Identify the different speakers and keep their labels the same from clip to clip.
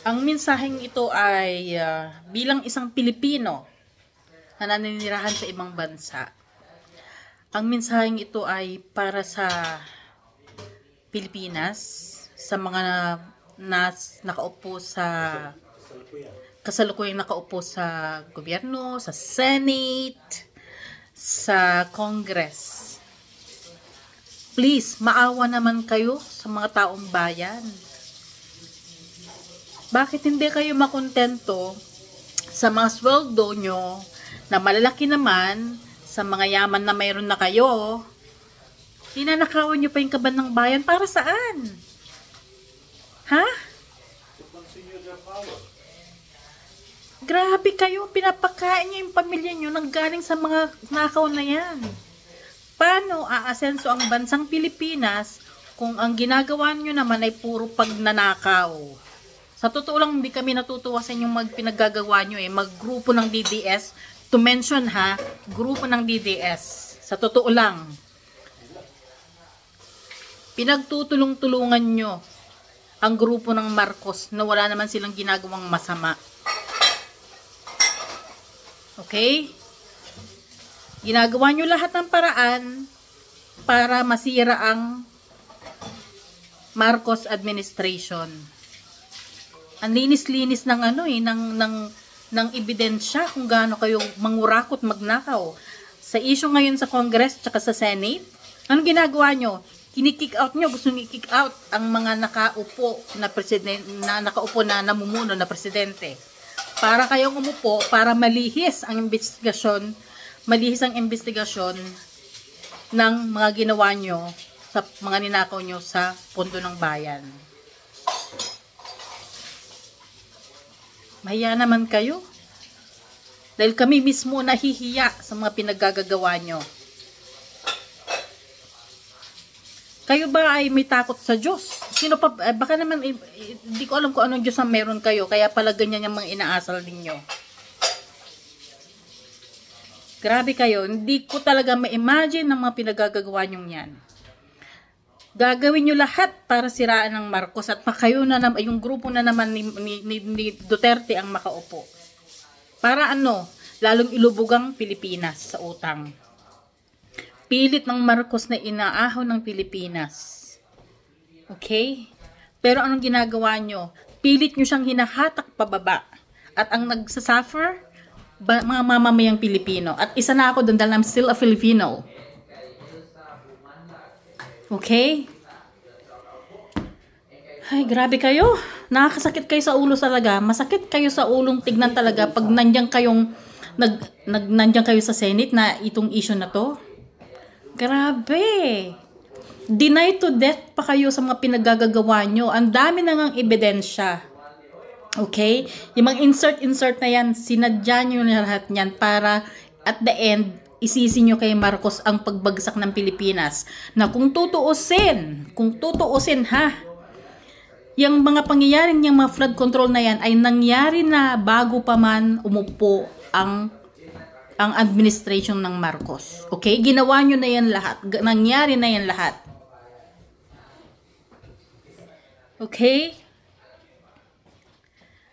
Speaker 1: Ang mensaheng ito ay bilang isang Pilipino na naninirahan sa ibang bansa. Ang mensaheng ito ay para sa Pilipinas, sa mga nakaupo sa kasalukuyang nakaupo sa gobyerno, sa Senate, sa Congress. Please, maawa naman kayo sa mga taong bayan. Bakit hindi kayo makontento sa mga sweldo nyo na malalaki naman, sa mga yaman na mayroon na kayo? Ninanakawan nyo pa yung kaban ng bayan para saan? Ha? Grabe kayo, pinapakain nyo yung pamilya nyo nang galing sa mga nakaw na yan. Paano aasenso ang bansang Pilipinas kung ang ginagawa nyo naman ay puro pagnanakaw? Sa totoo lang, hindi kami natutuwa sa inyong pinaggagawa nyo maggrupo ng DDS. To mention ha, grupo ng DDS. Sa totoo lang. Pinagtutulong-tulungan nyo ang grupo ng Marcos na wala naman silang ginagawang masama. Okay? Ginagawa nyo lahat ng paraan para masira ang Marcos administration. Ang linis-linis ng ng ebidensya kung gaano kayo mangurakot magnakaw. Sa issue ngayon sa Congress at sa Senate, anong ginagawa nyo? Kini-kick out nyo, gusto nyo i-kick out ang mga nakaupo na presidente, nakaupo na namumuno na presidente. Para kayong umupo, para malihis ang investigasyon ng mga ginawa nyo sa mga ninakaw nyo sa pondo ng bayan. Mahiya naman kayo. Dahil kami mismo nahihiya sa mga pinaggagawa nyo. Kayo ba ay may takot sa Diyos? Sino pa, baka naman, hindi ko alam kung anong Diyos ang meron kayo, kaya pala ganyan yung mga inaasal ninyo. Grabe kayo, hindi ko talaga ma-imagine ng mga pinaggagawa nyo yan. Gagawin nyo lahat para siraan ng Marcos at kayo na naman, yung grupo na naman ni Duterte ang makaupo. Para ano, lalong ilubog ang Pilipinas sa utang. Pilit ng Marcos na inaahon ng Pilipinas. Okay? Pero anong ginagawa nyo? Pilit nyo siyang hinahatak pababa. At ang nagsasuffer, mga mamamayang Pilipino. At isa na ako doon dahil I'm still a Filipino. Okay? Ay, grabe kayo. Nakakasakit kayo sa ulo talaga. Masakit kayo sa ulong tignan talaga pag nandiyan kayong nandiyan kayo sa Senate na itong issue na to. Grabe. Deny to death pa kayo sa mga pinaggagawa nyo. Ang dami na ngang ebidensya. Okay? Yung mga insert na yan, sinadya nyo na lahat yan para at the end, isisi nyo kay Marcos ang pagbagsak ng Pilipinas. Na kung tutuusin ha, yung mga pangyayaring yung mga flood control na yan ay nangyari na bago pa man umupo ang administration ng Marcos. Okay? Ginawa nyo na yan lahat. Nangyari na yan lahat. Okay?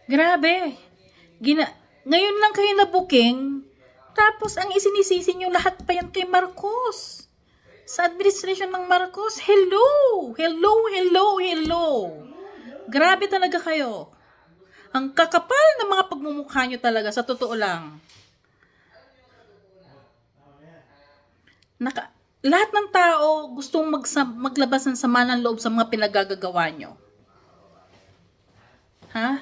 Speaker 1: Grabe. Ngayon lang kayo na booking. Tapos, ang isinisisi nyo lahat pa yan kay Marcos. Sa administration ng Marcos. Hello! Hello, hello, hello! Grabe talaga kayo. Ang kakapal ng mga pagmumukha nyo talaga, sa totoo lang. Lahat ng tao gustong maglabas ng sama ng loob sa mga pinagagagawa nyo. Ha?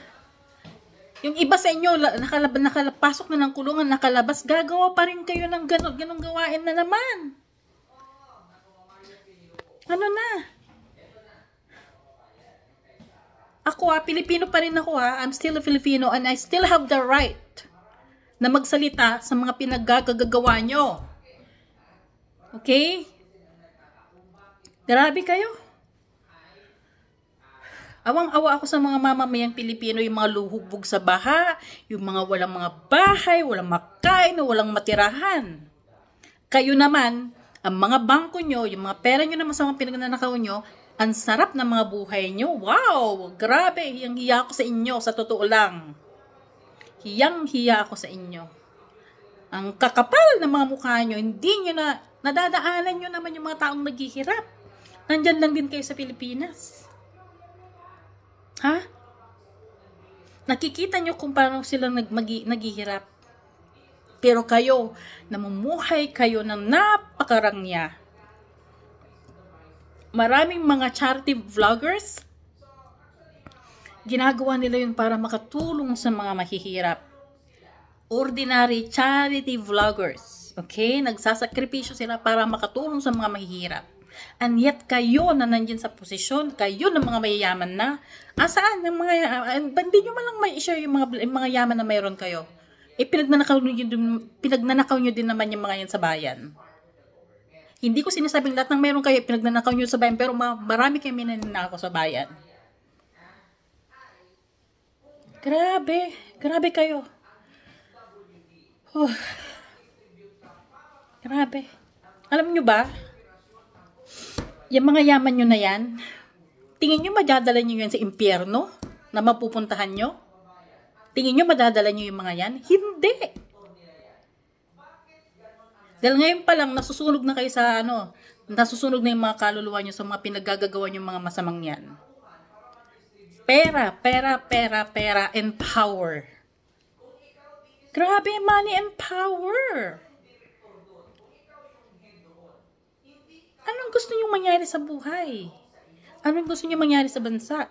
Speaker 1: Yung iba sa inyo, nakalapasok na ng kulungan, nakalabas, gagawa pa rin kayo ng ganong gawain na naman. Ano na? Ako Pilipino pa rin ako I'm still a Filipino and I still have the right na magsalita sa mga pinaggagawa nyo. Okay? Grabe kayo. Awang-awa ako sa mga mamamayang Pilipino, yung mga luhubog sa baha, yung mga walang mga bahay, walang makain, walang matirahan. Kayo naman, ang mga bangko nyo, yung mga pera nyo naman sa mga pinagnanakaw nyo, Ang sarap ng mga buhay nyo. Wow! Grabe! Hiyang-hiya ako sa inyo. Sa totoo lang. Hiyang-hiya ako sa inyo. Ang kakapal ng mga mukha nyo. Hindi nyo na, nadadaanan nyo naman yung mga taong naghihirap. Nandyan lang din kayo sa Pilipinas. Ha? Nakikita nyo kung paano sila naghihirap. Pero kayo, namumuhay kayo ng napakarangya. Maraming mga charity vloggers, ginagawa nila yun para makatulong sa mga mahihirap. Ordinary charity vloggers. Okay? Nagsasakripisyo sila para makatulong sa mga mahihirap. And yet, kayo na nandiyan sa posisyon, kayo ng mga mayayaman na, asaan? Hindi nyo man lang may share yung mga yaman na mayroon kayo. Pinagnanakaw nyo din naman yung mga yan sa bayan. Hindi ko sinasabing lahat ng meron kayo, pinagnanakaw nyo sa bayan, pero marami kayo minanakaw sa bayan. Grabe. Grabe kayo. Grabe. Alam nyo ba, yung mga yaman nyo na yan, tingin nyo madadala nyo yan sa impyerno na mapupuntahan nyo? Tingin nyo madadala nyo yung mga yan? Hindi. Dahil ngayon pa lang, nasusunog na kayo sa nasusunog na yung mga kaluluwa nyo sa mga pinaggagawa nyo mga masamang yan. Pera, and power. Grabe, money and power. Anong gusto nyo mangyari sa buhay? Anong gusto nyo mangyari sa bansa?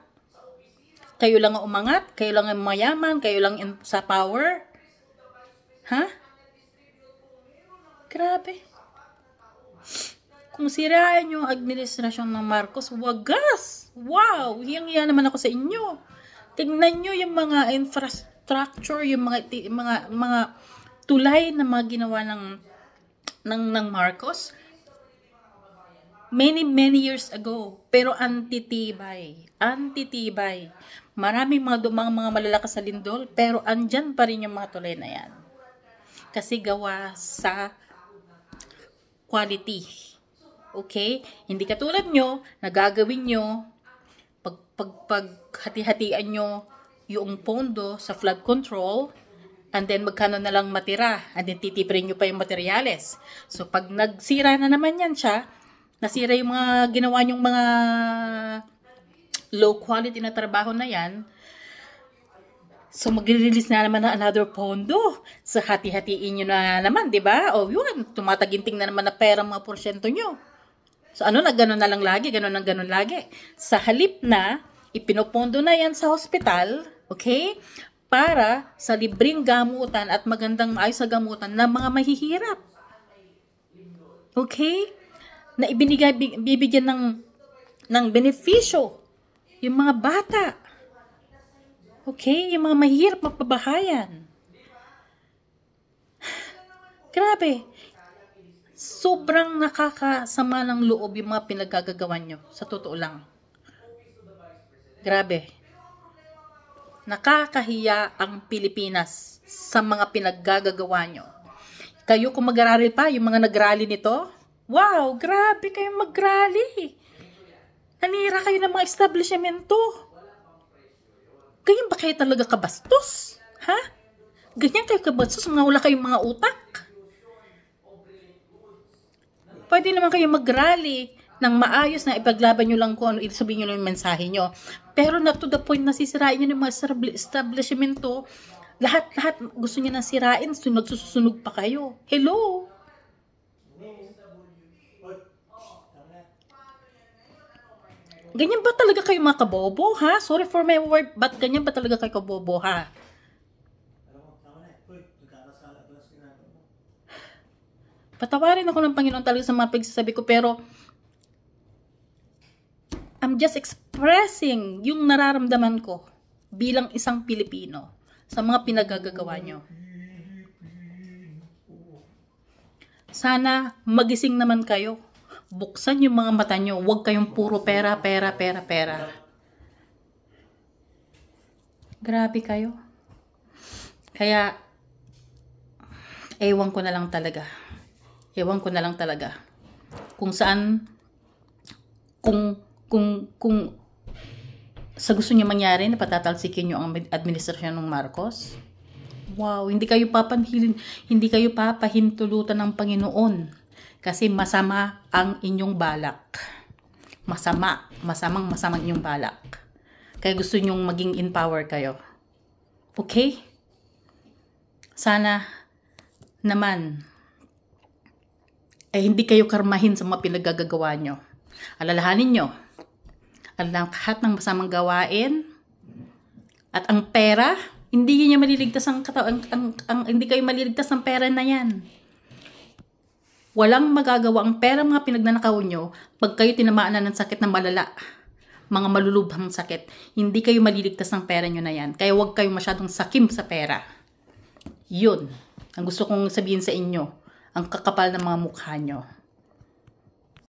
Speaker 1: Kayo lang ang umangat? Kayo lang ang mayaman? Kayo lang sa power? Ha? Grabe. Kung sirain yung administrasyon ng Marcos, wagas! Wow! Hiyang-hiya naman ako sa inyo. Tingnan nyo yung mga infrastructure, yung mga tulay na mga ginawa ng Marcos. Many years ago. Pero antitibay. Maraming mga malalakas sa lindol, pero andyan pa rin yung mga tulay na yan. Kasi gawa sa quality. Okay? Hindi katulad nyo, nagagawin nyo, paghati-hatian nyo yung pondo sa flood control, and then magkano na lang matira, and then titiprin nyo pa yung materyales. So, pag nagsira na naman yan siya, nasira yung mga ginawa nyong mga low quality na trabaho na yan, so, mag-release na naman na another pondo. So, hati-hatiin nyo na naman, di ba? O, yun, tumataginting na naman na pera mga porsyento nyo. So, ganun na lang lagi, ganun lagi. Sa halip na, ipinopondo na yan sa hospital, okay? Para sa libreng gamutan at magandang maayos sa gamutan ng mga mahihirap. Okay? Na bibigyan ng benepisyo yung mga bata. Okay? Yung mga mahirap mapabahayan. Grabe. Sobrang nakakasama ng loob yung mga pinagagagawan nyo. Sa totoo lang. Grabe. Nakakahiya ang Pilipinas sa mga pinaggagagawa nyo. Kayo kung mag-arali pa, yung mga nag-rally nito, wow, grabe kayong mag-rally. Nanira kayo ng mga establishmento. Ganyan ba kayo talaga kabastos? Ha? Ganyan kayo kabastos? Wala kayong mga utak? Pwede naman kayo mag-rally ng maayos na ipaglaban nyo lang kung ano, sabihin nyo lang yung mensahe nyo. Pero na to the point na sisirain nyo ng mga establishmento, lahat gusto nyo na sirain, so nagsusunog pa kayo. Hello? Ganyan ba talaga kayo mga kabobo, ha? Sorry for my word, but ganyan ba talaga kayo kabobo, ha? Patawarin ako ng Panginoon talaga sa mga pagsasabi ko, pero I'm just expressing yung nararamdaman ko bilang isang Pilipino sa mga pinagagagawa nyo. Sana magising naman kayo. Buksan yung mga mata nyo. Huwag kayong puro pera. Grabe kayo. Kaya, ewan ko na lang talaga. Kung saan, kung kung sa gusto niya mangyari na patatalsikin niyo ang administrasyon ng Marcos. Wow, hindi kayo papahintulutan ng Panginoon kasi masama ang inyong balak. Masamang inyong balak. Kaya gusto niyong maging in power kayo. Okay? Sana naman hindi kayo karmahin sa mga pinagagagawa nyo. Alalahanin nyo ang lahat ng masamang gawain at ang pera, hindi niya maliligtas hindi kayo maliligtas ng pera na yan. Walang magagawa ang pera mga pinagnanakaw nyo pag kayo tinamaan na ng sakit na malala. Mga malulubhang sakit. Hindi kayo maliligtas ng pera nyo na yan. Kaya huwag kayo masyadong sakim sa pera. Yun. Ang gusto kong sabihin sa inyo. Ang kakapal ng mga mukha nyo.